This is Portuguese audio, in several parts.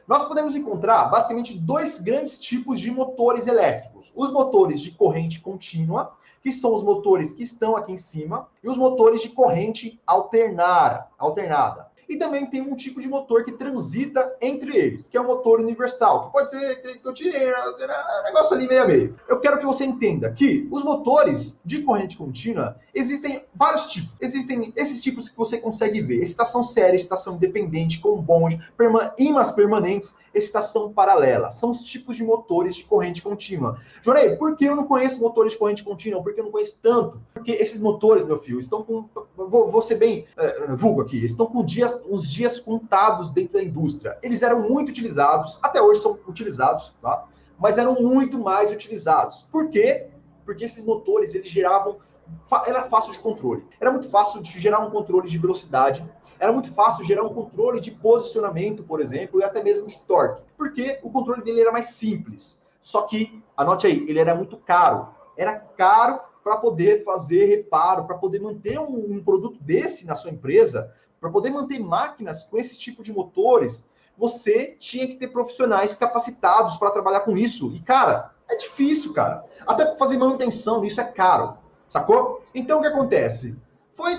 Nós podemos encontrar basicamente dois grandes tipos de motores elétricos. Os motores de corrente contínua, que são os motores que estão aqui em cima, e os motores de corrente alternada. E também tem um tipo de motor que transita entre eles, que é o motor universal, que pode ser que eu tirei um negócio ali meio a meio. Eu quero que você entenda que os motores de corrente contínua existem vários tipos. Existem esses tipos que você consegue ver: excitação séria, excitação independente, com bond, ímãs permanentes, excitação paralela. São os tipos de motores de corrente contínua. Jorei, por que eu não conheço motores de corrente contínua? Porque eu não conheço tanto. Porque esses motores, meu filho, estão com... Vou ser bem vulgo aqui. Estão com uns dias contados dentro da indústria. Eles eram muito utilizados, até hoje são utilizados, tá? Mas eram muito mais utilizados. Por quê? Porque esses motores, eles geravam... Era fácil de controle. Era muito fácil de gerar um controle de velocidade. Era muito fácil gerar um controle de posicionamento, por exemplo, e até mesmo de torque. Porque o controle dele era mais simples. Só que, anote aí, ele era muito caro. Era caro para poder fazer reparo, para poder manter um produto desse na sua empresa, para poder manter máquinas com esse tipo de motores, você tinha que ter profissionais capacitados para trabalhar com isso. E, cara, é difícil, cara. Até para fazer manutenção nisso é caro, sacou? Então, o que acontece? Foi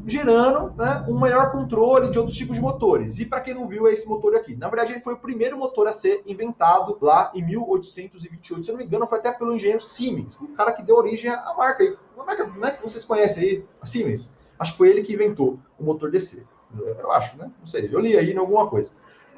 gerando, né, um maior controle de outros tipos de motores. E para quem não viu, é esse motor aqui. Na verdade, ele foi o primeiro motor a ser inventado lá em 1828. Se eu não me engano, foi até pelo engenheiro Siemens, o cara que deu origem à marca. Uma marca, né, que vocês conhecem aí, a Siemens. Acho que foi ele que inventou o motor DC. Eu acho, né? Não sei, eu li aí em alguma coisa.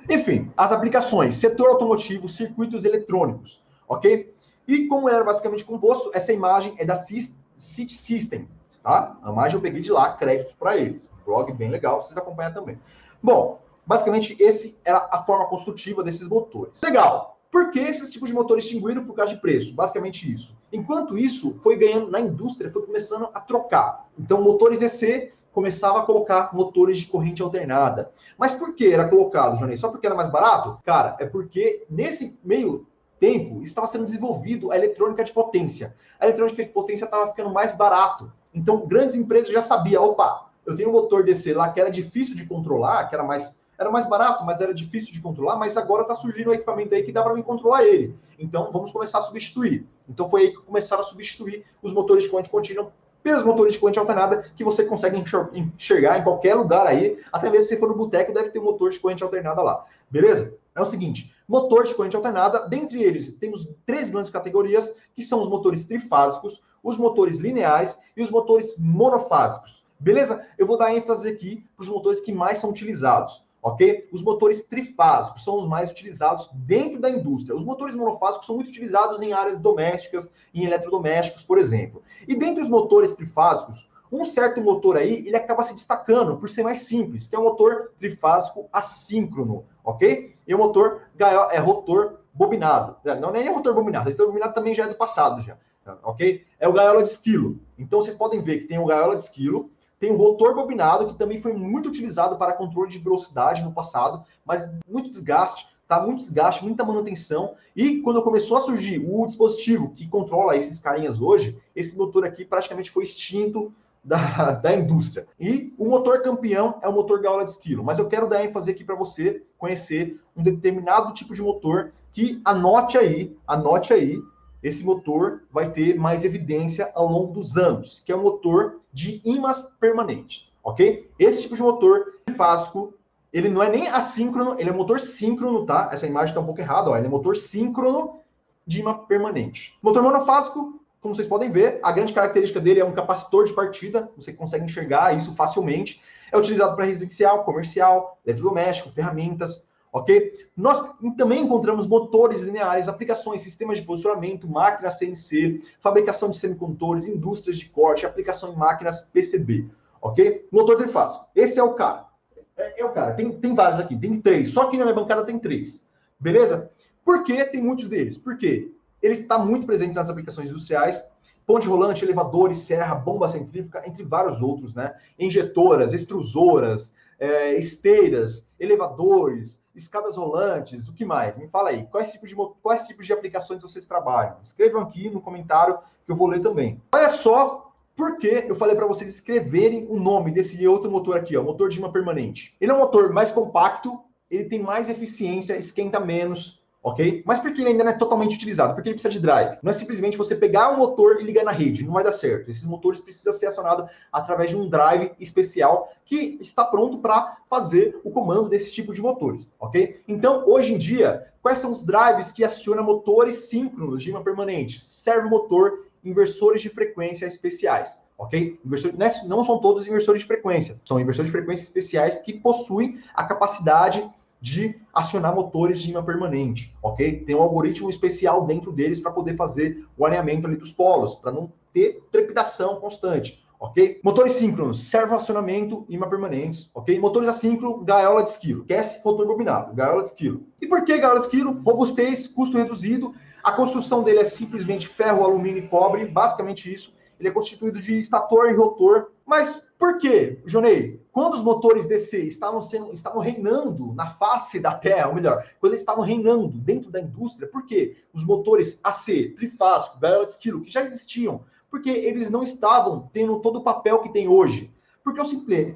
Enfim, as aplicações: setor automotivo, circuitos eletrônicos, ok? E como era basicamente composto, essa imagem é da City System. Tá? A imagem eu peguei de lá, créditos para eles. Blog bem legal, vocês acompanham também. Bom, basicamente esse era a forma construtiva desses motores. Legal. Por que esses tipos de motores extinguiram? Por causa de preço. Basicamente isso. Enquanto isso, foi ganhando na indústria, foi começando a trocar. Então, motores EC começava a colocar motores de corrente alternada. Mas por que era colocado, Johnny? Só porque era mais barato? Cara, é porque nesse meio tempo estava sendo desenvolvido a eletrônica de potência. A eletrônica de potência estava ficando mais barato. Então, grandes empresas já sabiam: opa, eu tenho um motor DC lá que era difícil de controlar, que era mais barato, mas era difícil de controlar, mas agora está surgindo um equipamento aí que dá para mim controlar ele. Então, vamos começar a substituir. Então, foi aí que começaram a substituir os motores de corrente contínua pelos motores de corrente alternada, que você consegue enxergar em qualquer lugar aí. Até mesmo se você for no boteco, deve ter um motor de corrente alternada lá. Beleza? É o seguinte: motor de corrente alternada, dentre eles, temos 3 grandes categorias, que são os motores trifásicos, os motores lineares e os motores monofásicos. Beleza? Eu vou dar ênfase aqui para os motores que mais são utilizados, ok? Os motores trifásicos são os mais utilizados dentro da indústria. Os motores monofásicos são muito utilizados em áreas domésticas, em eletrodomésticos, por exemplo. E dentre os motores trifásicos, um certo motor aí, ele acaba se destacando por ser mais simples, que é o motor trifásico assíncrono, ok? E o motor rotor bobinado. Não, nem é rotor bobinado. Rotor bobinado também já é do passado, já. Ok? É o gaiola de esquilo. Então, vocês podem ver que tem o gaiola de esquilo, tem o rotor bobinado, que também foi muito utilizado para controle de velocidade no passado, mas muito desgaste, tá? Muito desgaste, muita manutenção. E quando começou a surgir o dispositivo que controla esses carinhas hoje, esse motor aqui praticamente foi extinto da indústria. E o motor campeão é o motor gaiola de esquilo. Mas eu quero dar ênfase aqui para você conhecer um determinado tipo de motor que, anote aí, esse motor vai ter mais evidência ao longo dos anos, que é o motor de ímãs permanente, ok? Esse tipo de motor trifásico, ele não é nem assíncrono, ele é motor síncrono, tá? Essa imagem está um pouco errada, ó. Ele é motor síncrono de ímã permanente. Motor monofásico, como vocês podem ver, a grande característica dele é um capacitor de partida, você consegue enxergar isso facilmente. É utilizado para residencial, comercial, eletrodoméstico, ferramentas, ok? Nós também encontramos motores lineares, aplicações, sistemas de posicionamento, máquinas CNC, fabricação de semicondutores, indústrias de corte, aplicação em máquinas PCB, ok? Motor trifásico. Esse é o cara. É o cara. Tem vários aqui, tem 3. Só que na minha bancada tem 3. Beleza? Por que tem muitos deles? Porque ele está muito presente nas aplicações industriais, ponte rolante, elevadores, serra, bomba centrífuga, entre vários outros, né? Injetoras, extrusoras, esteiras, elevadores, escadas rolantes, o que mais? Me fala aí, quais tipos de aplicações vocês trabalham? Escrevam aqui no comentário que eu vou ler também. Olha só por que eu falei para vocês escreverem o nome desse outro motor aqui, ó, motor de ímã permanente. Ele é um motor mais compacto, ele tem mais eficiência, esquenta menos, ok? Mas por que ele ainda não é totalmente utilizado? Porque ele precisa de drive. Não é simplesmente você pegar um motor e ligar na rede, não vai dar certo. Esses motores precisam ser acionados através de um drive especial que está pronto para fazer o comando desse tipo de motores, ok? Então, hoje em dia, quais são os drives que acionam motores síncronos de ímã permanente? Servomotor, inversores de frequência especiais, ok? Não são todos inversores de frequência, são inversores de frequência especiais que possuem a capacidade de acionar motores de ímã permanente, ok? Tem um algoritmo especial dentro deles para poder fazer o alinhamento ali dos polos, para não ter trepidação constante, ok? Motores síncronos, servo-acionamento, ímã permanentes, ok? Motores assíncronos, gaiola de esquilo, QS, rotor bobinado, gaiola de esquilo. E por que gaiola de esquilo? Robustez, custo reduzido. A construção dele é simplesmente ferro, alumínio e cobre, basicamente isso. Ele é constituído de estator e rotor. Mas por quê, Jonei? Quando os motores DC estavam reinando na face da Terra, ou melhor, quando eles estavam reinando dentro da indústria, por quê? Os motores AC, trifásico, gaiola de esquilo, que já existiam, porque eles não estavam tendo todo o papel que tem hoje. Porque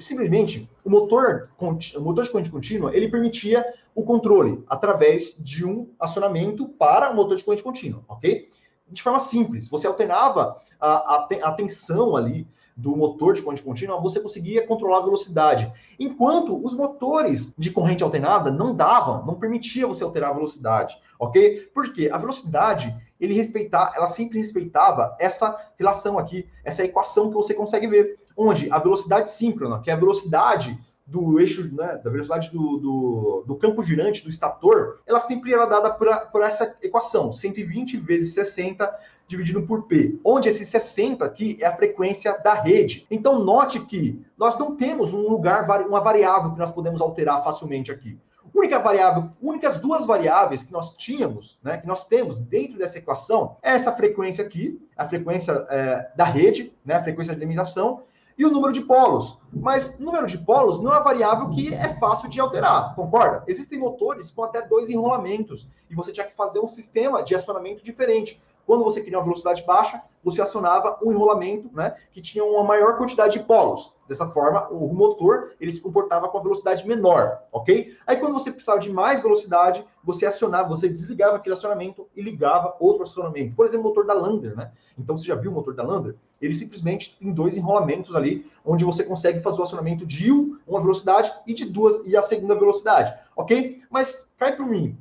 simplesmente o motor de corrente contínua, ele permitia o controle através de um acionamento para o motor de corrente contínua, ok? De forma simples, você alternava a tensão ali do motor de corrente contínua, você conseguia controlar a velocidade. Enquanto os motores de corrente alternada não permitia você alterar a velocidade, ok? Porque a velocidade, ela sempre respeitava essa relação aqui, essa equação que você consegue ver, onde a velocidade síncrona, que é a velocidade do eixo, né, da velocidade do campo girante, do estator, ela sempre era dada por essa equação, 120 vezes 60 dividido por P, onde esse 60 aqui é a frequência da rede. Então, note que nós não temos uma variável que nós podemos alterar facilmente aqui. Únicas duas variáveis que nós tínhamos, né, que nós temos dentro dessa equação, é essa frequência aqui, a frequência da rede, né, a frequência de limitação, e o número de polos. Mas número de polos não é uma variável que é fácil de alterar, concorda? Existem motores com até 2 enrolamentos, e você tinha que fazer um sistema de acionamento diferente. Quando você queria uma velocidade baixa, você acionava um enrolamento, né, que tinha uma maior quantidade de polos. Dessa forma, o motor ele se comportava com a velocidade menor, ok? Aí quando você precisava de mais velocidade, você desligava aquele acionamento e ligava outro acionamento. Por exemplo, o motor da Lander, né? Então você já viu o motor da Lander? Ele simplesmente tem 2 enrolamentos ali, onde você consegue fazer o acionamento de uma velocidade e de duas e a segunda velocidade, ok? Mas cai por mim,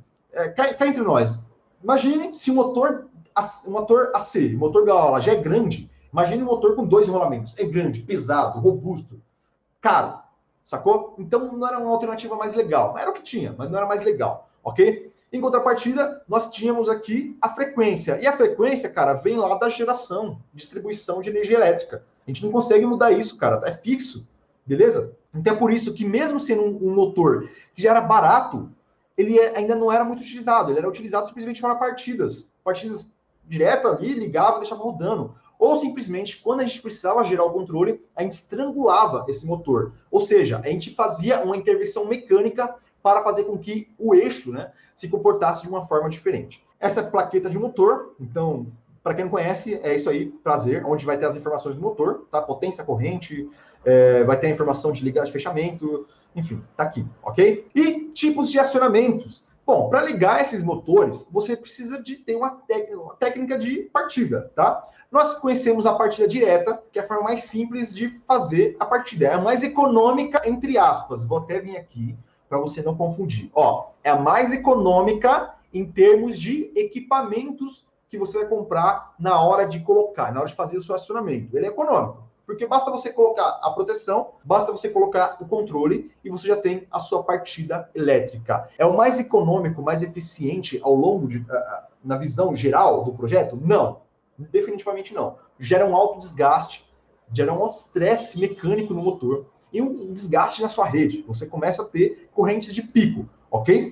cai entre nós. Imagine se o motor AC, motor gaiola, já é grande. Imagine um motor com 2 enrolamentos. É grande, pesado, robusto, caro, sacou? Então não era uma alternativa mais legal. Era o que tinha, mas não era mais legal, ok? Em contrapartida, nós tínhamos aqui a frequência. E a frequência, cara, vem lá da geração, distribuição de energia elétrica. A gente não consegue mudar isso, cara. É fixo, beleza? Então é por isso que mesmo sendo um motor que já era barato, ele ainda não era muito utilizado. Ele era utilizado simplesmente para partidas direto ali, ligava e deixava rodando. Ou simplesmente, quando a gente precisava gerar o controle, a gente estrangulava esse motor. Ou seja, a gente fazia uma intervenção mecânica para fazer com que o eixo, né, se comportasse de uma forma diferente. Essa é a plaqueta de motor. Então, para quem não conhece, é isso aí, prazer, onde vai ter as informações do motor, tá? Potência, corrente, vai ter a informação de ligar, de fechamento, enfim, tá aqui, ok? E tipos de acionamentos. Bom, para ligar esses motores, você precisa de ter uma técnica de partida, tá? Nós conhecemos a partida direta, que é a forma mais simples de fazer a partida. É a mais econômica, entre aspas. Vou até vir aqui para você não confundir. Ó, é a mais econômica em termos de equipamentos que você vai comprar na hora de colocar, na hora de fazer o seu acionamento. Ele é econômico. Porque basta você colocar a proteção, basta você colocar o controle e você já tem a sua partida elétrica. É o mais econômico, mais eficiente ao longo na visão geral do projeto? Não, definitivamente não. Gera um alto desgaste, gera um alto estresse mecânico no motor e um desgaste na sua rede. Você começa a ter correntes de pico, ok?